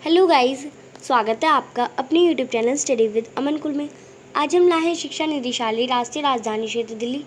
Hello guys, स्वागत है आपका अपने यूट्यूब चैनल स्टडी विद अमन कुल में। आज हम लाए हैं शिक्षा निदेशालय राष्ट्रीय राजधानी क्षेत्र दिल्ली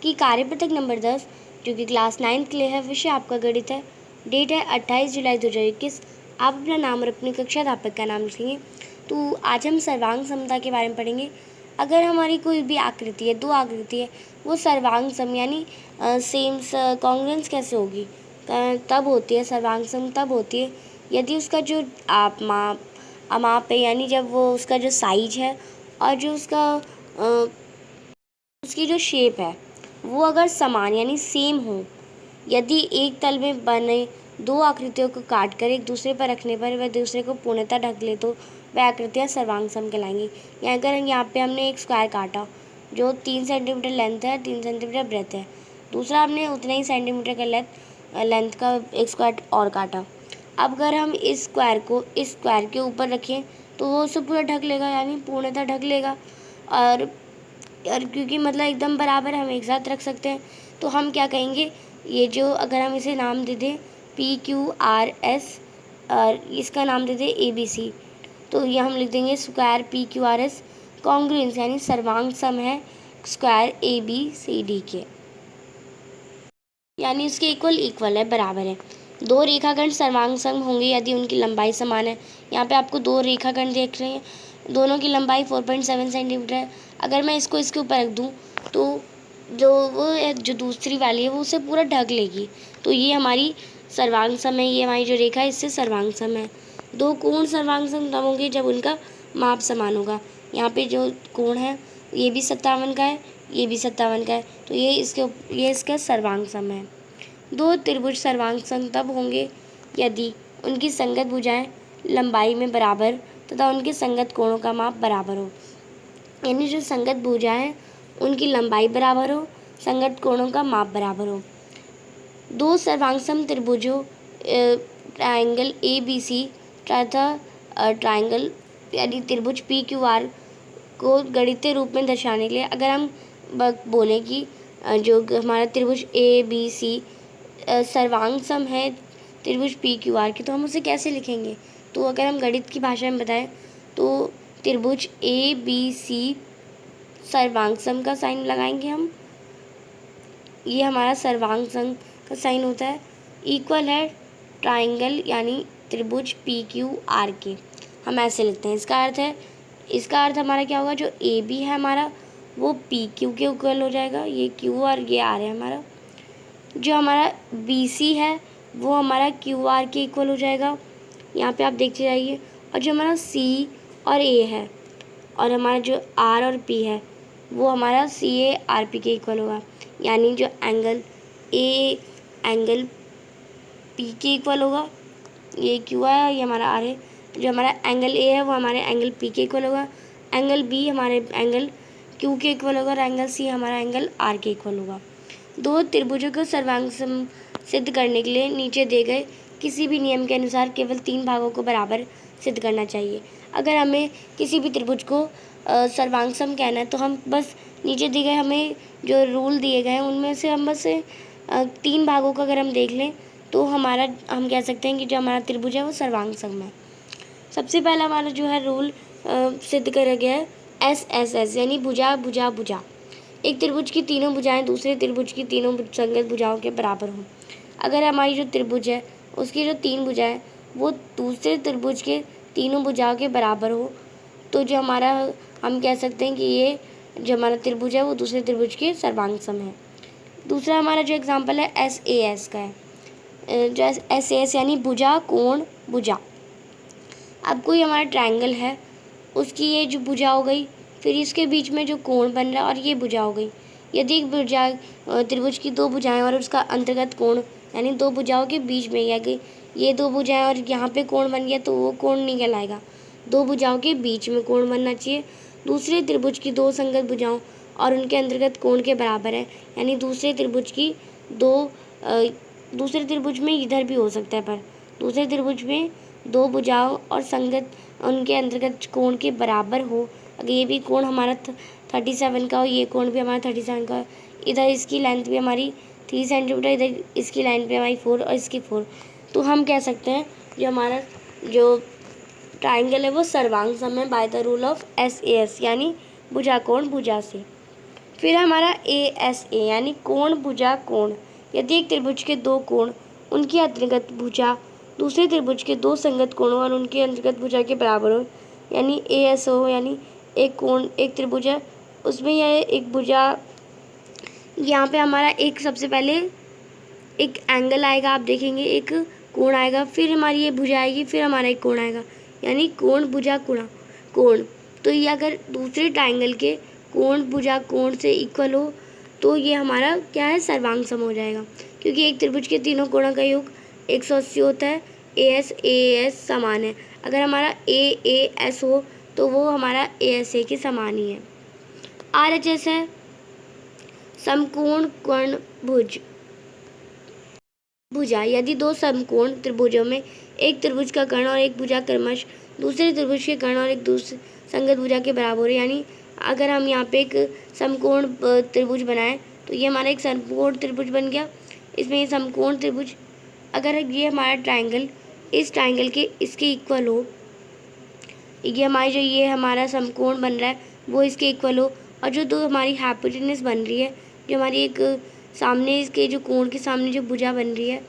की कार्यपत्रक नंबर 10 जो कि क्लास 9 के लिए है। विषय आपका गणित है। डेट है 28 जुलाई 2021। आप अपना नाम और अपनी कक्षा अध्यापक का नाम लिखेंगे। तो आज हम सर्वांग समता के बारे में पढ़ेंगे। अगर हमारी कोई भी आकृति है, दो आकृति है, वो सर्वांग सम यानी सेम कॉन्ग्रुएंस कैसे होगी, तब होती है सर्वांग सम तब होती है यदि उसका जो माप है, यानी जब वो उसका जो साइज है और जो उसकी जो शेप है वो अगर समान यानी सेम हो। यदि एक तल में बने दो आकृतियों को काट कर एक दूसरे पर रखने पर वह दूसरे को पूर्णतः ढक ले तो वह आकृतियाँ सर्वांग सम कहलाएंगी। अगर यहाँ पे हमने एक स्क्वायर काटा जो 3 सेंटीमीटर लेंथ है, 3 सेंटीमीटर ब्रेथ है, दूसरा हमने उतना ही सेंटीमीटर का लेंथ का एक स्क्वायर और काटा। अब अगर हम इस स्क्वायर को इस स्क्वायर के ऊपर रखें तो वो उसे पूरा ढक लेगा, यानी पूर्णतः ढक लेगा। और क्योंकि मतलब एकदम बराबर हम एक साथ रख सकते हैं, तो हम क्या कहेंगे, ये जो अगर हम इसे नाम दे दें PQRS और इसका नाम दे दें ABC, तो ये हम लिख देंगे स्क्वायर PQRS कॉन्ग्रुएंस यानी सर्वांग सम है स्क्वायर ABCD के, यानी उसके इक्वल है, बराबर है। दो रेखाखंड सर्वांग सम होंगे यदि उनकी लंबाई समान है। यहाँ पे आपको दो रेखाखंड देख रहे हैं, दोनों की लंबाई 4.7 सेंटीमीटर है। अगर मैं इसको इसके ऊपर रख दूँ तो जो दूसरी वाली है वो उसे पूरा ढक लेगी। तो ये हमारी सर्वांग सम है, ये हमारी जो रेखा है इससे सर्वांग सम है। दो कोण सर्वांग सम तब होंगे जब उनका माप समान होगा। यहाँ पे जो कोण है ये भी 57 का है, ये भी 57 का है, तो ये इसका सर्वांग सम है। दो त्रिभुज सर्वांग सम तब होंगे यदि उनकी संगत भुजाएं लंबाई में बराबर तथा उनके संगत कोणों का माप बराबर हो। यानी जो संगत भुजाएं हैं उनकी लंबाई बराबर हो, संगत कोणों का माप बराबर हो। दो सर्वांग सम त्रिभुजों ट्रायंगल ABC तथा ट्रायंगल यानी त्रिभुज PQR को गणितीय रूप में दर्शाने के लिए अगर हम बोलें कि जो हमारा त्रिभुज ABC सर्वांग सम है त्रिभुज PQR की, तो हम उसे कैसे लिखेंगे। तो अगर हम गणित की भाषा में बताएं तो त्रिभुज ABC सर्वांग सम का साइन लगाएंगे हम, ये हमारा सर्वांग सम का साइन होता है। इक्वल है ट्रायंगल यानी त्रिभुज PQR के, हम ऐसे लिखते हैं। इसका अर्थ हमारा क्या होगा, जो AB है हमारा वो PQ के इक्वल हो जाएगा, ये Q और ये R है हमारा। जो हमारा BC है वो हमारा QR के इक्वल हो जाएगा, यहाँ पे आप देखते जाइए। और जो हमारा C और A है और हमारा जो R और P है वो हमारा CA RP के इक्वल होगा, यानी जो एंगल A एंगल P के इक्वल होगा, ये Q है, ये हमारा R है। जो हमारा एंगल A है वो हमारे एंगल P के इक्वल होगा, एंगल B हमारे एंगल Q के इक्वल होगा और एंगल C हमारा एंगल R के इक्वल होगा। दो त्रिभुजों को सर्वांग सम सिद्ध करने के लिए नीचे दिए गए किसी भी नियम के अनुसार केवल 3 भागों को बराबर सिद्ध करना चाहिए। अगर हमें किसी भी त्रिभुज को सर्वांग सम कहना है तो हम बस नीचे दिए गए हमें जो रूल दिए गए हैं उनमें से हम बस 3 भागों को अगर हम देख लें तो हम कह सकते हैं कि जो हमारा त्रिभुज है वो सर्वांग सम है। सबसे पहला हमारा जो है रूल सिद्ध करा गया है SSS यानी भुजा भुजा भुजा। एक त्रिभुज की तीनों भुजाएं दूसरे त्रिभुज की तीनों संगत भुजाओं के बराबर हों। अगर हमारी जो त्रिभुज है उसकी जो 3 भुजाएं वो दूसरे त्रिभुज के तीनों भुजाओं के बराबर हो, तो जो हमारा हम कह सकते हैं कि ये जो हमारा त्रिभुज है वो दूसरे त्रिभुज के सर्वांग सम है। दूसरा हमारा जो एग्जाम्पल है SAS का है, जो SAS यानी भुजा कोण भुजा। अब कोई हमारा ट्रायंगल है, उसकी ये जो भुजा हो गई, फिर इसके बीच में जो कोण बन रहा है और ये भुजा हो गई। यदि एक भुजा त्रिभुज की दो भुजाएं और उसका अंतर्गत कोण यानी दो भुजाओं के बीच में ये दो भुजाएं और यहाँ पे कोण बन गया तो वो कोण नहीं कहलाएगा, दो भुजाओं के बीच में कोण बनना चाहिए। दूसरे त्रिभुज की दो संगत भुजाओं और उनके अंतर्गत कोण के बराबर है, यानी दूसरे त्रिभुज में इधर भी हो सकता है, पर दूसरे त्रिभुज में दो भुजाओं और संगत उनके अंतर्गत कोण के बराबर हो। अगर ये भी कोण हमारा 37 का हो, ये कोण भी हमारा 37 का हो, इधर इसकी लेंथ भी हमारी 3 सेंटीमीटर, इधर इसकी लेंथ भी हमारी 4 और इसकी 4, तो हम कह सकते हैं जो हमारा जो ट्राइंगल है वो सर्वांग सम है by the rule of SAS यानी भुजा कोण भुजा से। फिर हमारा ASA यानी कोण भुजा कोण। यदि एक त्रिभुज के दो कोण उनकी अंतर्गत भुजा दूसरे त्रिभुज के दो संगत कोणों और उनकी अंतर्गत भुजा के बराबर हो, यानी ASO यानी एक कोण एक त्रिभुज है उसमें यह एक भुजा, यहाँ पे हमारा एक सबसे पहले एक एंगल आएगा, आप देखेंगे एक कोण आएगा, फिर हमारी ये भुजा आएगी, फिर हमारा एक कोण आएगा, यानी कोण भुजा कोण। तो ये अगर दूसरे ट्राइंगल के कोण भुजा कोण से इक्वल हो तो ये हमारा क्या है, सर्वांग सम हो जाएगा, क्योंकि एक त्रिभुज के तीनों कोणों का योग 180 होता है। AS समान है, अगर हमारा AS हो तो वो हमारा ASA के समान ही है। RHS है समकोण कर्ण भुजा। यदि दो समकोण त्रिभुजों में एक त्रिभुज का कर्ण और एक भुजा क्रमश दूसरे त्रिभुज के कर्ण और एक दूसरे संगत भुजा के बराबर है, यानी अगर हम यहाँ पे एक समकोण त्रिभुज बनाएं तो ये हमारा एक समकोण त्रिभुज बन गया। इसमें ये समकोण त्रिभुज, अगर ये हमारा ट्राइंगल इस ट्राइंगल के इसके इक्वल हो, ये हमारी जो ये हमारा समकोण बन रहा है वो इसके इक्वल हो, और जो दो हमारी हाइपोटेनस बन रही है, जो हमारी एक सामने इसके जो कोण के सामने जो भुजा बन रही है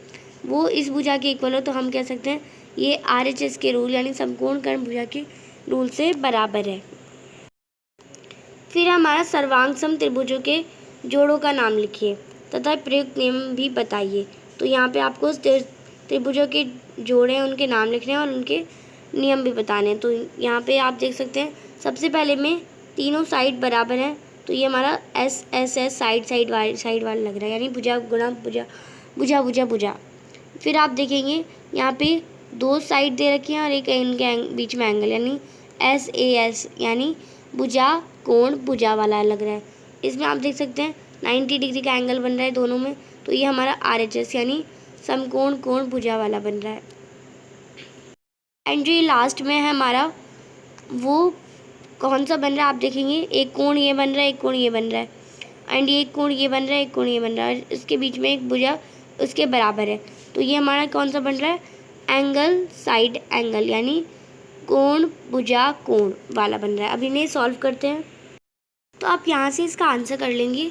वो इस भुजा के इक्वल हो, तो हम कह सकते हैं ये RHS के रूल यानी समकोण कर्ण भुजा के रूल से बराबर है। फिर हमारा सर्वांग सम त्रिभुजों के जोड़ों का नाम लिखिए तथा प्रयुक्त नियम भी बताइए। तो यहाँ पे आपको त्रिभुजों के जोड़े हैं उनके नाम लिखने हैं और उनके नियम भी बताने हैं। तो यहाँ पे आप देख सकते हैं सबसे पहले में तीनों साइड बराबर हैं, तो ये हमारा S साइड वाला लग रहा है, यानी भुजा गुणा भुजा भुजा भुजा भुजा। फिर आप देखेंगे यहाँ पे दो साइड दे रखी हैं और एक इनके बीच में एंगल, यानी SAS यानी भुजा कोण भुजा वाला लग रहा है। इसमें आप देख सकते हैं 90 डिग्री का एंगल बन रहा है दोनों में, तो ये हमारा RHS यानी समकोण कोण भुजा वाला बन रहा है। एंड जो ये लास्ट में है हमारा वो कौन सा बन रहा है, आप देखेंगे एक कोण ये बन रहा है, एक कोण ये बन रहा है, एंड ये एक कोण ये बन रहा है, एक कोण ये बन रहा है, इसके बीच में एक भुजा उसके बराबर है, तो ये हमारा कौन सा बन रहा है, एंगल साइड एंगल यानी कोण भुजा कोण वाला बन रहा है। अब इन्हें सॉल्व करते हैं, तो आप यहाँ से इसका आंसर कर लेंगे।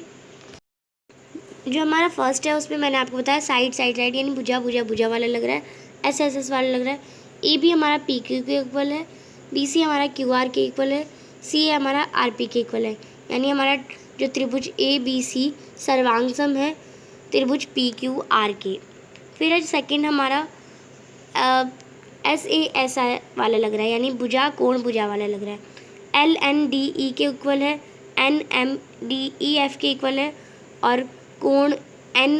जो हमारा फर्स्ट है उसमें मैंने आपको बताया साइड यानी भुजा भुजा भुजा वाला लग रहा है, SS वाला लग रहा है, AB हमारा PQ के इक्वल है, BC हमारा QR के इक्वल है, C हमारा RP के इक्वल है, यानी हमारा जो त्रिभुज ABC सर्वांग सम है त्रिभुज PQR के। फिर सेकंड हमारा SAS वाला लग रहा है, यानी भुजा कोण भुजा वाला लग रहा है, LNDE के इक्वल है, NMDEF के इक्वल है, और कोण N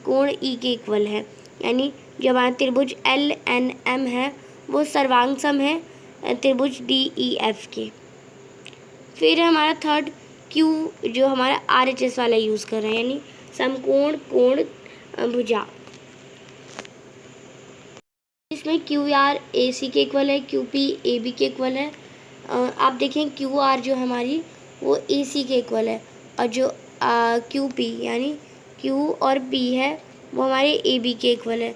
कोण E के इक्वल है, यानी जो हमारा त्रिभुज LNM है वो सर्वांग सम है त्रिभुज DEF के। फिर हमारा थर्ड Q जो हमारा RHS वाला यूज़ कर रहे हैं, यानी समकोण कोण भुजा, इसमें QR AC के इक्वल है, QP AB के इक्वल है, आप देखें QR जो हमारी वो AC के इक्वल है, और जो QP यानी Q और P है वो हमारे AB के इक्वल है,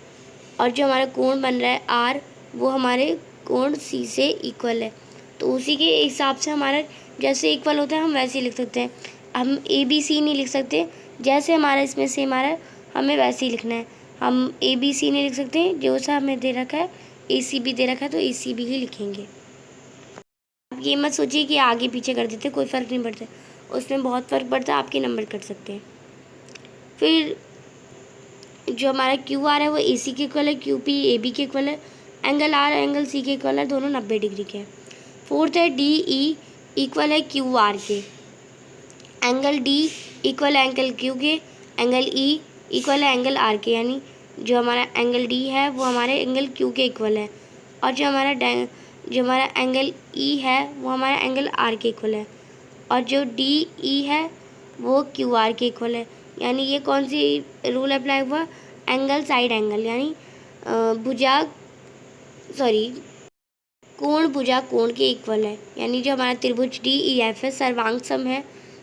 और जो हमारा कोण बन रहा है R वो हमारे कोण C से इक्वल है। तो उसी के हिसाब से हमारा जैसे इक्वल होता है हम वैसे ही लिख सकते हैं, हम ABC नहीं लिख सकते, जैसे हमारा इसमें से हमारा हमें वैसे ही लिखना है, हम ABC नहीं लिख सकते, जो सा हमें दे रखा है ACB दे रखा है तो ACB ही लिखेंगे। आप ये मत सोचिए कि आगे पीछे कर देते, कोई फ़र्क नहीं पड़ता, उसमें बहुत फ़र्क पड़ता है, आपके नंबर कट सकते हैं। फिर जो हमारा QR है वो AC के इक्वल है, QP AB के इक्वल है, एंगल R एंगल C के इक्वल है, दोनों 90 डिग्री के हैं। फोर्थ है DE इक्वल है QR के, एंगल D इक्वल है एंगल Q के, एंगल E इक्वल है एंगल R के, यानी जो हमारा एंगल D है वो हमारे एंगल Q के इक्वल है, और जो हमारा एंगल E है वो हमारा एंगल R के इक्वल है, और जो DE है वो QR के इक्वल है, यानी ये कौन सी रूल अप्लाई हुआ, एंगल साइड एंगल, यानी कोण भुजा कोण के इक्वल है, यानी जो हमारा त्रिभुज DEF है सर्वांग सम है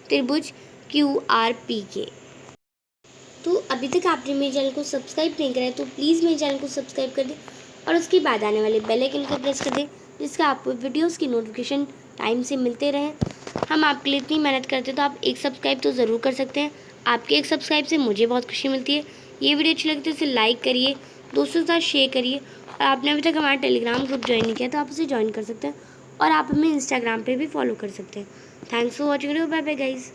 त्रिभुज QRP के। तो अभी तक आपने मेरे चैनल को सब्सक्राइब नहीं करा है तो प्लीज़ मेरे चैनल को सब्सक्राइब कर दें और उसके बाद आने वाले बेल आइकन को प्रेस कर दें, जिससे आपको वीडियोस की नोटिफिकेशन टाइम से मिलते रहें। हम आपके लिए इतनी मेहनत करते हैं, तो आप एक सब्सक्राइब तो ज़रूर कर सकते हैं। आपके एक सब्सक्राइब से मुझे बहुत खुशी मिलती है। ये वीडियो अच्छी लगती है तो इसे लाइक करिए, दोस्तों के साथ शेयर करिए। और आपने अभी तक हमारा टेलीग्राम ग्रुप ज्वाइन नहीं किया तो आप उसे ज्वाइन कर सकते हैं, और आप हमें इंस्टाग्राम पे भी फॉलो कर सकते हैं। Thanks for watching video. Bye bye guys.